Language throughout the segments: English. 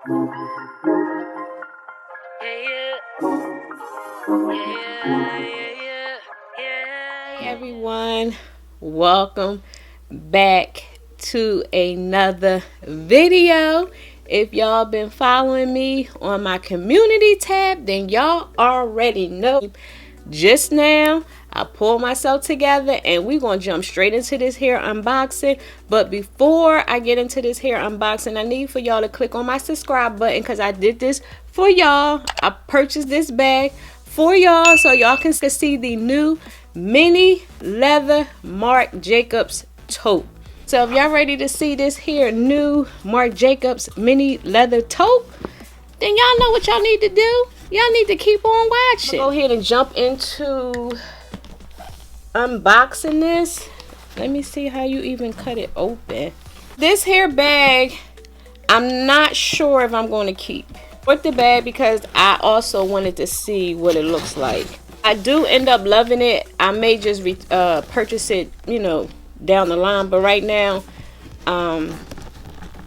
Hey everyone, welcome back to another video. If y'all been following me on my community tab, then y'all already know. Just now I pulled myself together and we're gonna jump straight into this hair unboxing. But before I get into this hair unboxing, I need for y'all to click on my subscribe button, because I did this for y'all. I purchased this bag for y'all so y'all can see the new mini leather Marc Jacobs tote. So if y'all ready to see this here new Marc Jacobs mini leather tote, then y'all know what y'all need to do. Y'all need to keep on watching. Go ahead and jump into unboxing this. Let me see how you even cut it open. This here bag, I'm not sure if I'm going to keep. With the bag, because I also wanted to see what it looks like. I do end up loving it. I may just purchase it, you know, down the line. But right now, I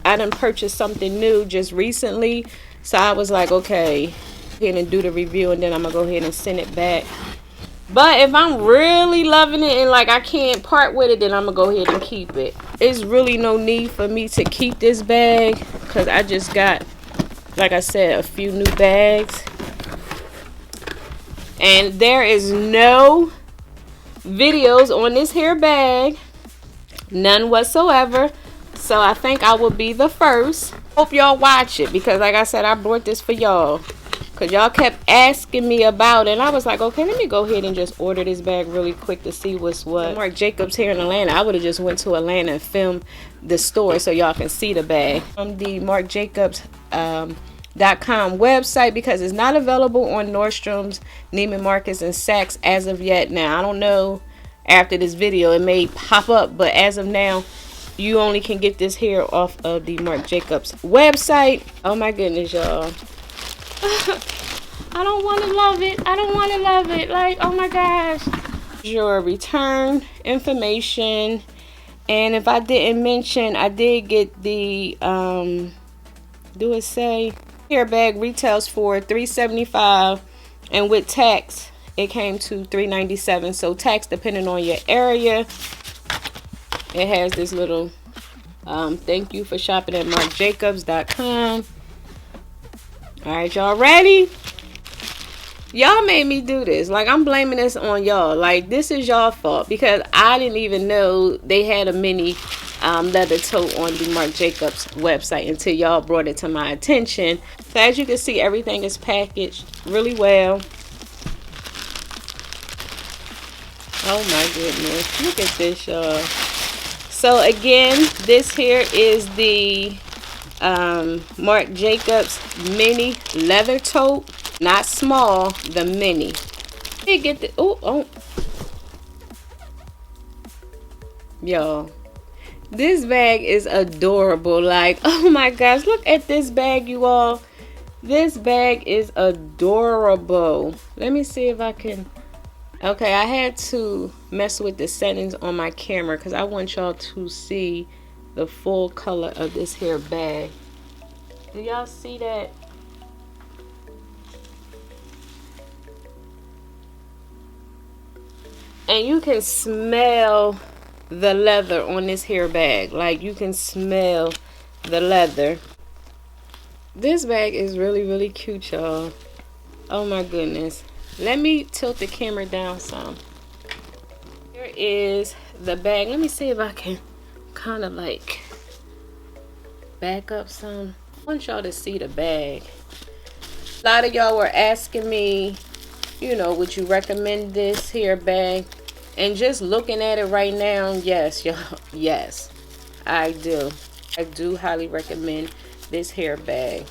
done purchased something new just recently. So I was like, okay, go ahead and do the review, and then I'm gonna go ahead and send it back. But if I'm really loving it and like I can't part with it, then I'm gonna go ahead and keep it. There's really no need for me to keep this bag, because I just got, like I said, a few new bags. And there is no videos on this here bag. None whatsoever. So I think I will be the first. Hope y'all watch it, because like I said, I brought this for y'all. Because y'all kept asking me about it. And I was like, okay, let me go ahead and just order this bag really quick to see what's what. Marc Jacobs here in Atlanta. I would have just went to Atlanta and filmed the store so y'all can see the bag. From the Marc Jacobs .com website, because it's not available on Nordstrom's, Neiman Marcus, and Saks as of yet. Now, I don't know, after this video it may pop up, but as of now, you only can get this here off of the Marc Jacobs website. Oh my goodness, y'all. I don't want to love it. I don't want to love it. Like, oh my gosh. Your return information. And if I didn't mention, I did get the, do it say? Hair bag retails for $3.75, and with tax, it came to $3.97. So tax, depending on your area. It has this little thank you for shopping at marcjacobs.com. All right, y'all ready? Y'all made me do this. Like, I'm blaming this on y'all. Like, this is y'all fault, because I didn't even know they had a mini leather tote on the Marc Jacobs website until y'all brought it to my attention. So as you can see, everything is packaged really well. Oh my goodness, look at this, y'all. So again, this here is the Marc Jacobs mini leather tote. Not small, the mini. You get the oh. Y'all, this bag is adorable. Like, oh my gosh, look at this bag, you all. This bag is adorable. Let me see if I can. Okay, I had to mess with the settings on my camera because I want y'all to see the full color of this hair bag. Do y'all see that? And you can smell the leather on this hair bag. Like, you can smell the leather. This bag is really, really cute, y'all. Oh my goodness. Let me tilt the camera down some. Here is the bag. Let me see if I can kind of like back up some. I want y'all to see the bag. A lot of y'all were asking me, you know, would you recommend this hair bag? And just looking at it right now, yes, y'all, yes, I do. I do highly recommend this hair bag.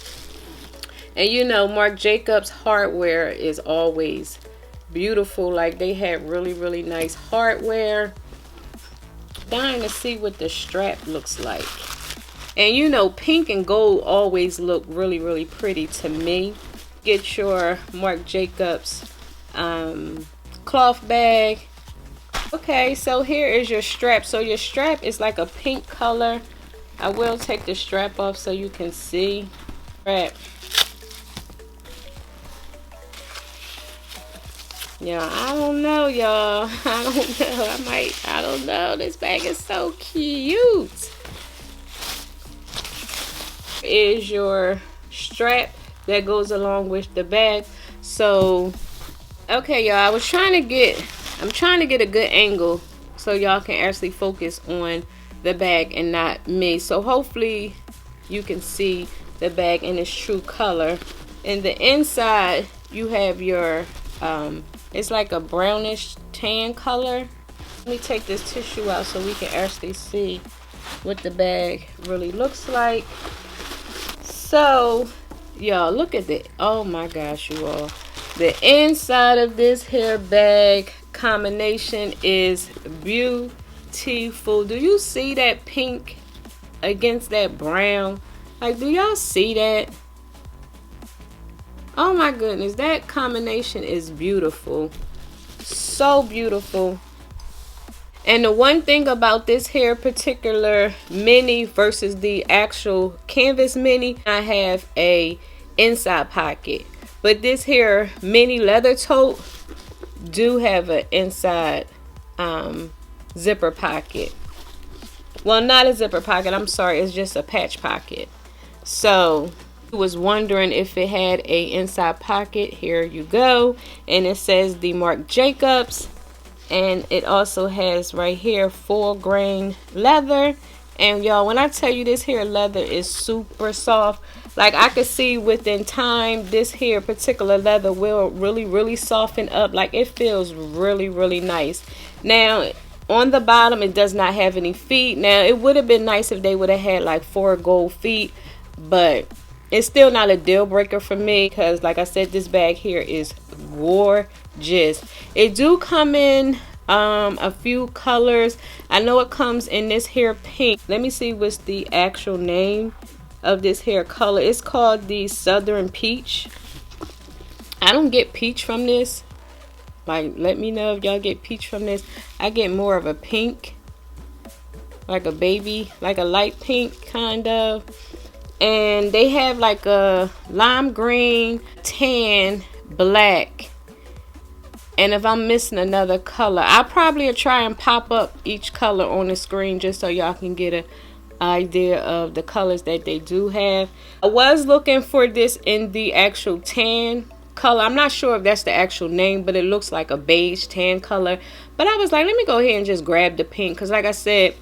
And you know, Marc Jacobs hardware is always beautiful. Like, they had really, really nice hardware. Dying to see what the strap looks like. And you know, pink and gold always look really, really pretty to me. Get your Marc Jacobs cloth bag. Okay, so here is your strap. So your strap is like a pink color. I will take the strap off so you can see. Right. Yeah, I don't know, y'all. I don't know. I don't know. This bag is so cute. Is your strap that goes along with the bag. So, okay, y'all. I'm trying to get a good angle so y'all can actually focus on the bag and not me. So hopefully you can see the bag in its true color. In the inside, you have your it's like a brownish tan color. Let me take this tissue out so we can actually see what the bag really looks like. So, y'all, look at it. Oh my gosh, you all. The inside of this hair bag combination is beautiful. Do you see that pink against that brown? Like, do y'all see that? Oh my goodness, that combination is beautiful. So beautiful. And the one thing about this here particular mini versus the actual canvas mini, I have a inside pocket. But this here mini leather tote do have an inside zipper pocket. Well, not a zipper pocket, I'm sorry, it's just a patch pocket. So was wondering if it had a inside pocket. Here you go, and it says the Marc Jacobs, and it also has right here full grain leather. And y'all, when I tell you this here leather is super soft, like I could see within time this here particular leather will really soften up. Like it feels really nice. Now on the bottom it does not have any feet. Now it would have been nice if they would have had like 4 gold feet, but it's still not a deal breaker for me because, like I said, this bag here is gorgeous. It do come in a few colors. I know it comes in this here pink. Let me see what's the actual name of this hair color. It's called the Southern Peach. I don't get peach from this. Like, let me know if y'all get peach from this. I get more of a pink, like a baby, like a light pink kind of. And they have like a lime green, tan, black, and if I'm missing another color, I'll probably try and pop up each color on the screen just so y'all can get an idea of the colors that they do have. I was looking for this in the actual tan color. I'm not sure if that's the actual name, but it looks like a beige tan color. But I was like, let me go ahead and just grab the pink because, like I said,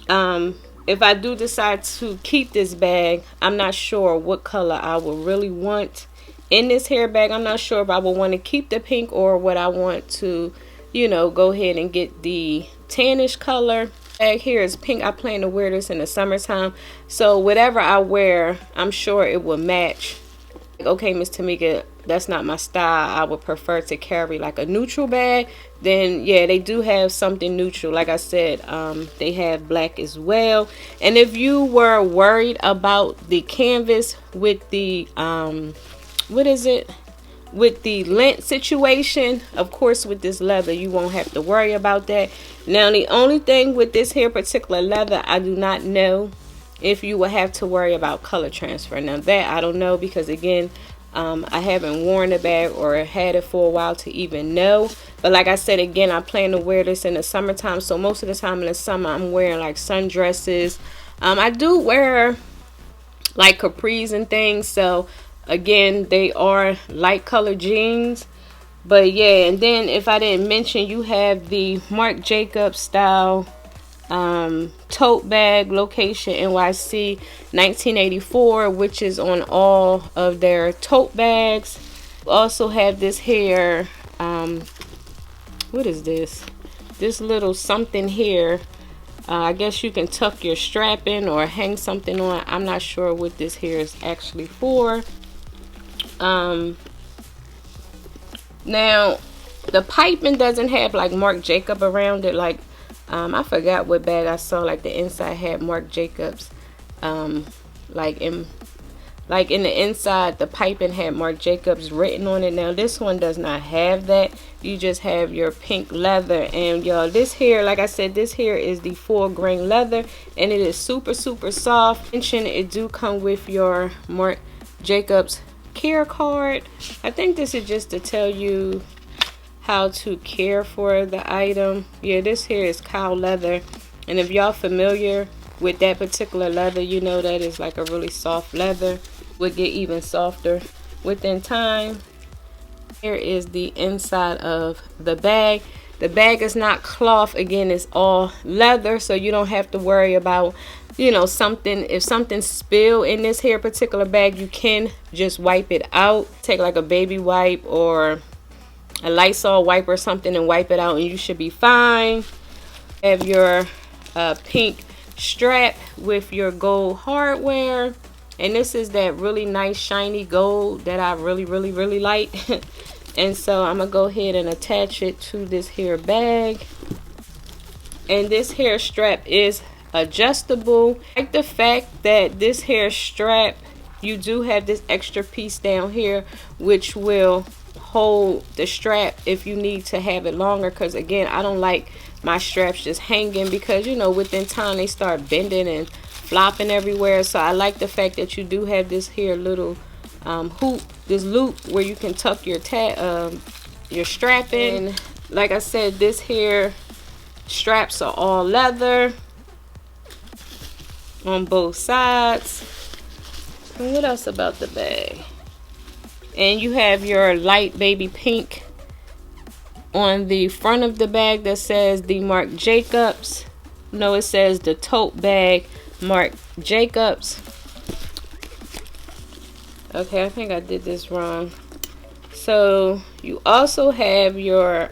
if I do decide to keep this bag, I'm not sure what color I will really want in this hair bag. I'm not sure if I will want to keep the pink or what I want to, you know, go ahead and get the tannish color. Bag here is pink. I plan to wear this in the summertime. So whatever I wear, I'm sure it will match. Okay, Miss Tamika, that's not my style. I would prefer to carry like a neutral bag. Then yeah, they do have something neutral. Like I said, they have black as well. And if you were worried about the canvas with the what is it, with the lint situation, of course with this leather you won't have to worry about that. Now the only thing with this here particular leather, I do not know if you will have to worry about color transfer. Now that I don't know, because again, I haven't worn the bag or had it for a while to even know. But like I said, again, I plan to wear this in the summertime. So most of the time in the summer, I'm wearing like sundresses. I do wear like capris and things. So again, they are light color jeans. But yeah, and then if I didn't mention, you have the Marc Jacobs style tote bag, location NYC 1984, which is on all of their tote bags. We also have this here, what is this little something here. I guess you can tuck your strap in or hang something on. I'm not sure what this here is actually for. Now the piping doesn't have like Marc Jacob around it. Like I forgot what bag I saw, like the inside had Marc Jacobs, like in the inside the piping had Marc Jacobs written on it. Now this one does not have that. You just have your pink leather. And y'all, this here, like I said, this here is the full grain leather, and it is super soft. Mention it do come with your Marc Jacobs care card. I think this is just to tell you how to care for the item. Yeah, this here is cow leather, and if y'all familiar with that particular leather, you know that is like a really soft leather. Would get even softer within time. Here is the inside of the bag. The bag is not cloth. Again, it's all leather, so you don't have to worry about, you know, something. If something spill in this here particular bag, you can just wipe it out. Take like a baby wipe or a Lysol wipe or something and wipe it out, and you should be fine. Have your pink strap with your gold hardware, and this is that really nice shiny gold that I really like. And so I'm gonna go ahead and attach it to this here bag. And this hair strap is adjustable. I like the fact that this hair strap, you do have this extra piece down here which will hold the strap if you need to have it longer, because again, I don't like my straps just hanging, because you know within time they start bending and flopping everywhere. So I like the fact that you do have this here little hoop, this loop where you can tuck your strap in. And like I said, this here straps are all leather on both sides. And what else about the bag? And you have your light baby pink on the front of the bag that says the Marc Jacobs. No, it says the tote bag Marc Jacobs. Okay, I think I did this wrong. So you also have your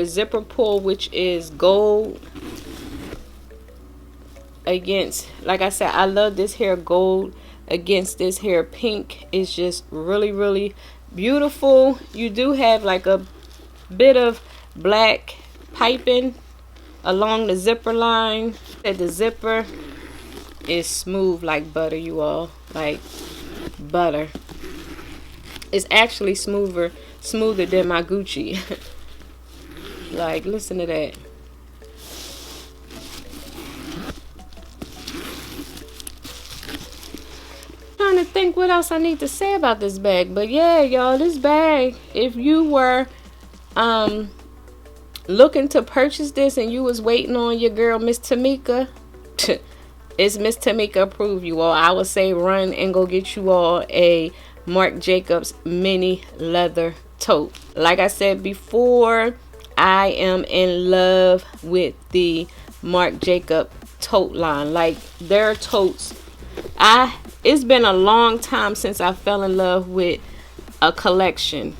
zipper pull, which is gold. Against, like I said, I love this hair gold against this hair pink. It's just really beautiful. You do have like a bit of black piping along the zipper line. The zipper is smooth like butter, you all, like butter. It's actually smoother than my Gucci. Like, listen to that. Trying to think what else I need to say about this bag, but yeah, y'all, this bag, if you were looking to purchase this and you was waiting on your girl Miss Tamika, it's Miss Tamika approved, you all. I would say run and go get you all a Marc Jacobs mini leather tote. Like I said before, I am in love with the Marc Jacobs tote line. Like, their totes, it's been a long time since I fell in love with a collection,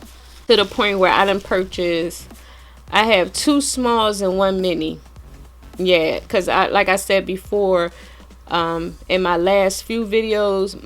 to the point where I done purchased, I have 2 smalls and 1 mini. Yeah, because like I said before, in my past few videos,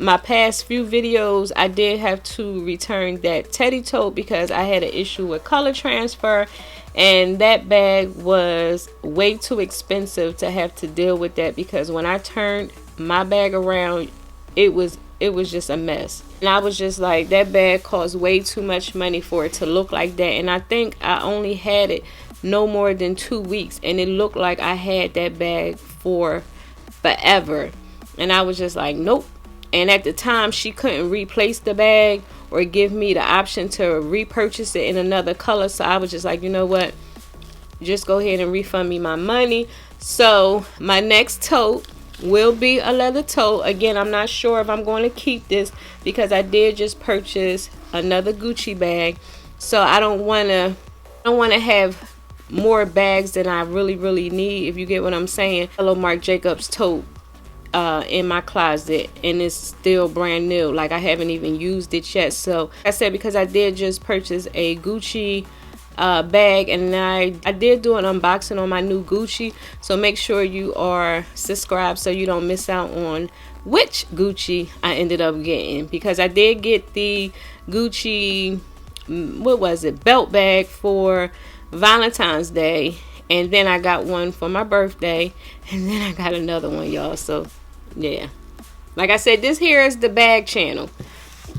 I did have to return that teddy tote because I had an issue with color transfer, and that bag was way too expensive to have to deal with that, because when I turned my bag around, it was just a mess. And I was just like, that bag cost way too much money for it to look like that. And I think I only had it no more than 2 weeks, and it looked like I had that bag for forever. And I was just like, nope. And at the time, she couldn't replace the bag or give me the option to repurchase it in another color. So I was just like, you know what, just go ahead and refund me my money. So my next tote will be a leather tote. Again, I'm not sure if I'm going to keep this, because I did just purchase another Gucci bag. So I don't want to have more bags than I really need, if you get what I'm saying. Hello Marc Jacobs tote in my closet, and it's still brand new. Like, I haven't even used it yet. So like I said, because I did just purchase a Gucci bag, and I did do an unboxing on my new Gucci. So make sure you are subscribed so you don't miss out on which Gucci I ended up getting, because I did get the Gucci, what was it, belt bag for Valentine's Day, and then I got one for my birthday, and then I got another one, y'all. So yeah, like I said, this here is the bag channel.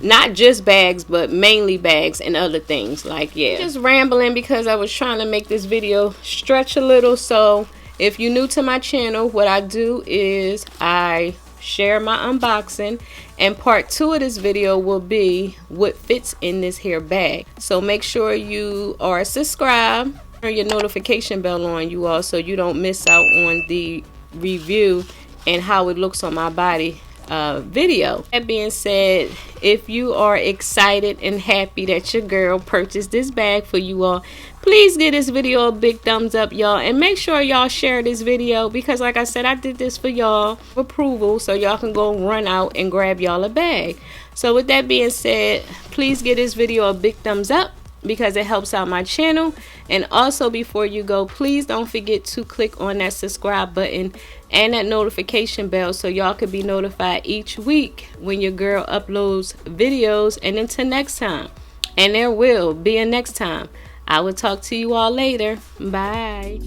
Not just bags, but mainly bags and other things. Like, yeah, just rambling because I was trying to make this video stretch a little. So if you're new to my channel, what I do is I share my unboxing, and part 2 of this video will be what fits in this hair bag. So make sure you are subscribed, turn your notification bell on, you all, so you don't miss out on the review and how it looks on my body video. That being said, if you are excited and happy that your girl purchased this bag for you all, please give this video a big thumbs up, y'all, and make sure y'all share this video, because like I said, I did this for y'all approval, so y'all can go run out and grab y'all a bag. So with that being said, please give this video a big thumbs up, because it helps out my channel. And also, before you go, please don't forget to click on that subscribe button and that notification bell, so y'all can be notified each week when your girl uploads videos. And until next time, and there will be a next time, I will talk to you all later. Bye.